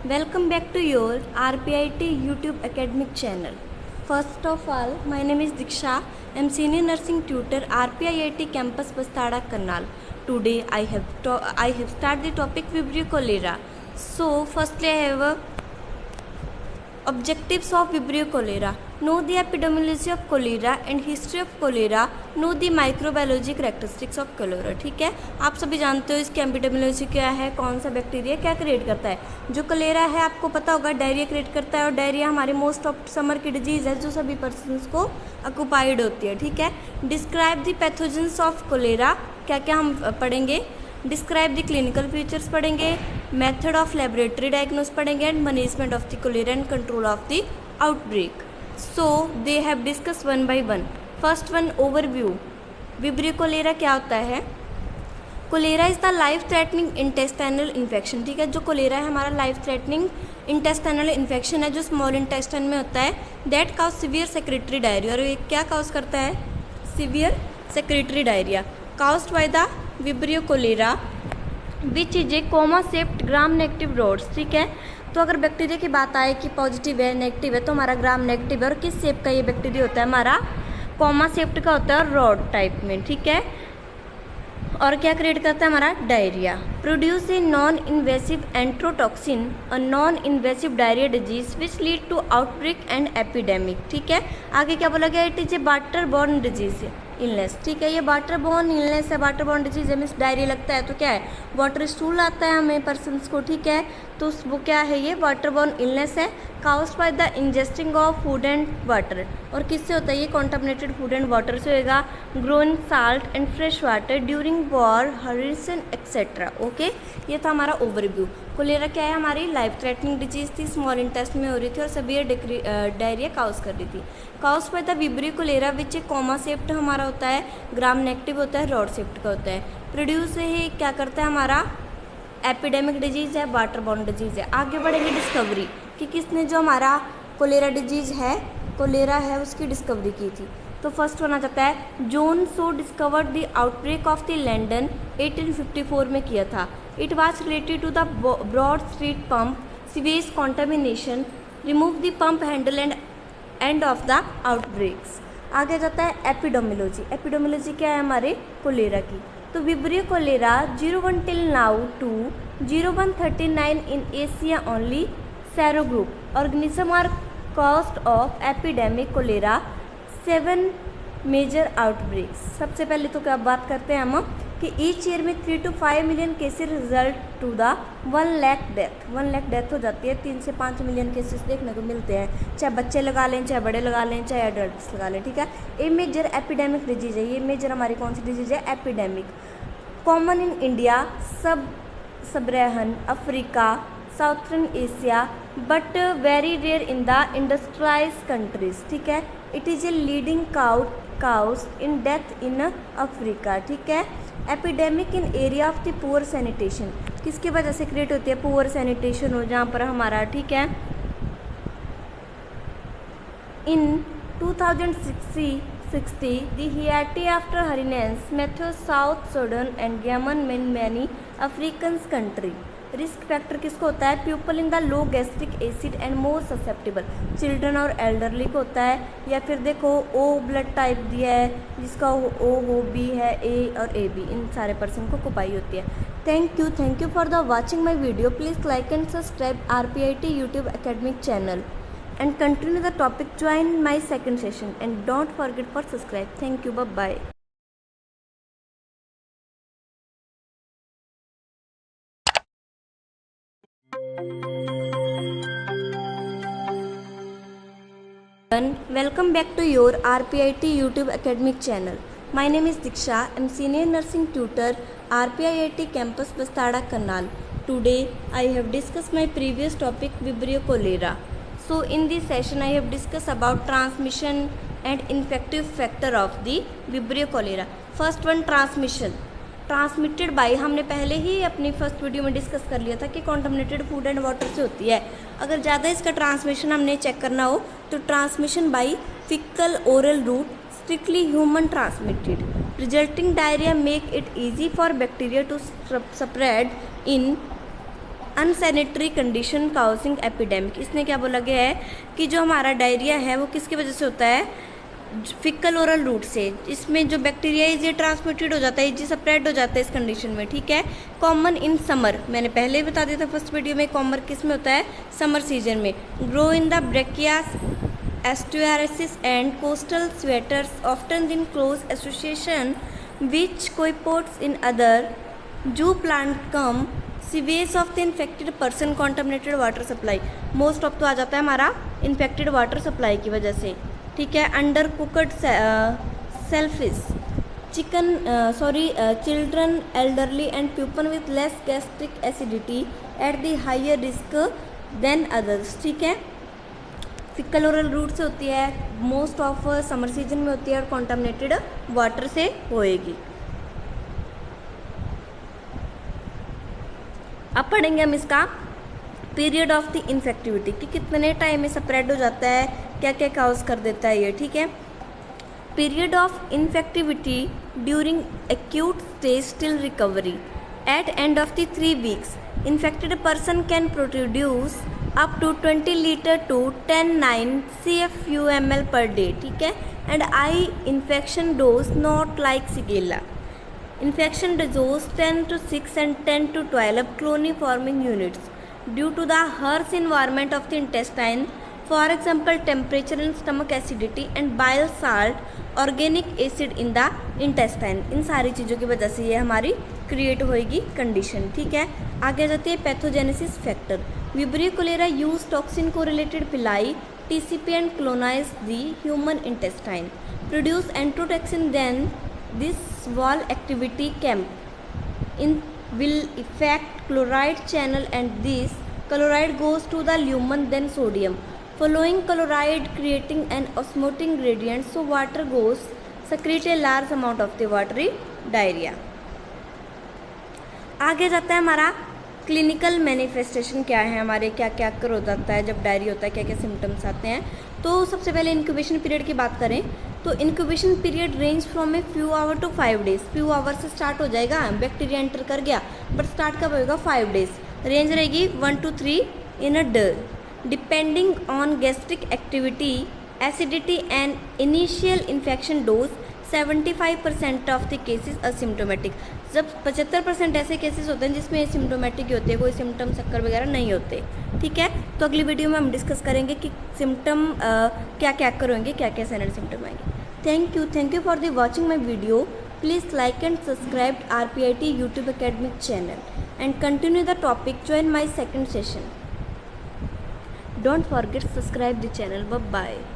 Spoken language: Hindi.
Welcome back to your RPIT YouTube academic channel. First of all, my name is Diksha. I am senior nursing tutor RPIT campus Bastada Karnal. Today I have started the topic Vibrio cholera. So firstly I have objectives of Vibrio cholera. Know the epidemiology of cholera and history of cholera. Know the microbiology characteristics of cholera. ठीक है, आप सभी जानते हो इसकी एपिडेमियोलॉजी क्या है, कौन सा बैक्टीरिया क्या क्रिएट करता है. जो कलेरा है आपको पता होगा डायरिया क्रिएट करता है, और डायरिया हमारी मोस्ट ऑफ समर की डिजीज़ है जो सभी पर्सनस को ऑक्यूपाइड होती है. ठीक है. Describe the pathogens of cholera, क्या क्या हम पढ़ेंगे. डिस्क्राइब द क्लिनिकल फीचर्स पढ़ेंगे. मेथड ऑफ लेबोरेटरी डायग्नोस पढ़ेंगे. And management of the cholera and control of the outbreak. So they have discussed one by one. First one, overview. Vibrio cholera क्या होता है. Cholera is the life threatening intestinal infection. ठीक है, जो कोलेरा है हमारा लाइफ थ्रेटनिंग इंटेस्टाइनल इन्फेक्शन है जो स्मॉल इंटेस्टाइन में होता है. That cause severe secretory diarrhoea. और ये क्या काउज करता है, severe secretory diarrhoea caused by the vibrio cholera which is a comma shaped gram negative rods. ठीक है, तो अगर बैक्टीरिया की बात आए कि पॉजिटिव है नेगेटिव है तो हमारा ग्राम नेगेटिव है. और किस शेप का ये बैक्टीरिया होता है, हमारा कोमा शेप्ड का होता है, रॉड टाइप में. ठीक है, और क्या क्रिएट करता है हमारा diarrhoea. Produce a non invasive enterotoxin और non invasive diarrhoea disease which lead to outbreak and epidemic. ठीक है, आगे क्या बोला गया, it is a water borne disease illness. ठीक है, ये वाटर बॉर्न इलनेस है. वाटर बॉर्न डिजीज है, मीन्स डायरिया लगता है तो क्या है, वाटर स्टूल आता है हमें पर्सनस को. ठीक है, तो वो क्या है, ये वाटर बॉर्न इलनेस है caused by the ingesting of food and water. और किससे होता है ये, कॉन्टामिनेटेड फूड एंड वाटर से होएगा. Growing salt and fresh water during war Harrison etcetera. Okay, ये था हमारा ओवरव्यू. कोलेरा क्या है, हमारी लाइफ थ्रेटनिंग डिजीज थी, स्मॉल इंटेस्ट में हो रही थी और सीवियर डायरिया काउज कर रही थी. Cause by the vibrio cholera which a comma shaped हमारा होता है, ग्राम नेगेटिव होता है, रॉड शेप्ड का होता है. प्रोड्यूस है क्या करता है हमारा, एपिडेमिक डिजीज़ है, वाटर बॉर्न डिजीज़ है. आगे बढ़ेंगे डिस्कवरी कि किसने जो हमारा कोलेरा डिजीज़ है, कोलेरा है, उसकी डिस्कवरी की थी. तो फर्स्ट वन आ जाता है John Snow discovered the outbreak of the London 1854 में किया था. It was related to the Broad Street pump sewage contamination. Remove the pump handle and end of the outbreaks. आगे जाता है एपिडेमियोलॉजी. एपिडेमियोलॉजी क्या है हमारे कोलेरा की. तो vibrio cholera 01 till now to 0139 in Asia only. Sero group organism are caused of epidemic cholera. 7 major outbreaks. सबसे पहले तो क्या बात करते हैं हम कि ईच ईयर में 3 to 5 million cases result to the 1 lakh death. 1 lakh death हो जाती है, 3 से 5 मिलियन केसेस देखने को मिलते हैं, चाहे बच्चे लगा लें, चाहे बड़े लगा लें, चाहे एडल्ट्स लगा लें. ठीक है, ये मेजर एपिडेमिक डिजीज़ है. ये मेजर हमारी कौन सी डिजीज़ है, epidemic. Common in India, sub Saharan Africa, southern Asia, but very rare in the industrialised countries. ठीक है, it is a leading cause in death in Africa. ठीक है, epidemic in area of the poor sanitation. किसकी वजह से क्रिएट होती है, पुअर सैनिटेशन हो जहाँ पर हमारा. ठीक है, इन 2060 the Haiti after hurricanes Matthew South Sudan and Yemen in many African country. Risk factor किसको होता है, people in the low gastric acid and more susceptible. Children और एल्डरली को होता है. या फिर देखो ओ ब्लड टाइप दिया है जिसका ओ हो, बी है, ए और ए बी, इन सारे पर्सन को कुपाई होती है. Thank you for the watching my video. Please like and subscribe RPIT YouTube academic channel and continue the topic. Join my second session and don't forget for subscribe. Thank you. Bye bye. Welcome back to your RPIT YouTube academic channel. My name is Diksha. I am senior nursing tutor RPIT campus Bastada Karnal. Today I have discussed my previous topic Vibrio cholera. So in this session I have discussed about transmission and infective factor of the Vibrio cholera. First one, transmission. Transmitted by हमने पहले ही अपनी फर्स्ट वीडियो में डिस्कस कर लिया था कि कॉन्टामिनेटेड फूड एंड वाटर से होती है. अगर ज़्यादा इसका ट्रांसमिशन हमने चेक करना हो तो transmission by faecal oral route, strictly human transmitted. Resulting diarrhea make it easy for bacteria to spread in unsanitary condition causing epidemic. इसने क्या बोला गया है कि जो हमारा डायरिया है वो किसकी वजह से होता है, फिकल ओरल रूट से। इसमें जो बैक्टीरिया इजी ट्रांसमिटेड हो जाता है, इजी स्प्रेड हो जाता है इस कंडीशन में, ठीक है। कॉमन इन समर, मैंने पहले ही बता दिया था फर्स्ट वीडियो में, कॉमन किस में होता है, समर सीजन में। Grow in the brackish estuaries and coastal waters often in close association which copepods in other zooplankton come sewage of the infected person contaminated water supply. Most of तो आ जाता है हमारा इन्फेक्टेड वाटर सप्लाई की वजह से, ठीक है। Under cooked shellfish children elderly and people with less gastric acidity at the higher risk than others, ठीक है। फिकल ओरल रूट से होती है, मोस्ट ऑफ समर सीजन में होती है और कॉन्टामिनेटेड वाटर से होएगी। अब पढ़ेंगे हम इसका पीरियड ऑफ द इन्फेक्टिविटी कि कितने टाइम में स्प्रेड हो जाता है, क्या क्या काउज कर देता है ये, ठीक है। Period of infectivity during acute stage till recovery at end of the 3 weeks infected person can produce up to 20 litre to 10-9 CFU/ml per day, ठीक है। And I infection dose not like Shigella. Infection doses 10 to 6 and 10 to 12 colony-forming units due to the harsh environment of the intestine, for example temperature and stomach acidity and bile salt, organic acid in the intestine। इन सारी चीज़ों की वजह से ये हमारी क्रिएट होएगी कंडीशन, ठीक है। आगे जाती है pathogenesis factor. Vibrio cholera use toxin coregulated pili TCP and colonize the human intestine, produce enterotoxin, then this wall activity camp in will affect chloride channel and this chloride goes to the lumen then sodium, following chloride creating an osmotic gradient, so water goes secrete a large amount of the watery diarrhea। आगे जाता है हमारा क्लिनिकल मैनिफेस्टेशन क्या है, हमारे क्या क्या कर हो जाता है जब डायरिया होता है, क्या क्या सिम्टम्स आते हैं। तो सबसे पहले इंक्यूबेशन पीरियड की बात करें तो incubation period range from a few hour to 5 days। Few hour से स्टार्ट हो जाएगा, बैक्टीरिया एंटर कर गया, बट स्टार्ट कब होएगा, 5 days। रेंज रहेगी 1 to 3 in a day, depending on gastric activity, acidity and initial infection dose. 75% of the cases asymptomatic. जब 75% ऐसे केसेस होते हैं जिसमें एसिम्टोमेटिक होते हैं, कोई सिम्टम चक्कर वगैरह नहीं होते, ठीक है। तो अगली वीडियो में हम डिस्कस करेंगे कि सिम्टम क्या क्या करेंगे, क्या क्या साइनल सिम्टम आएंगे। Thank you for the watching my video. Please like and subscribe RPIT YouTube academic channel and continue the topic. Join my second session. Don't forget subscribe the channel. Bye bye.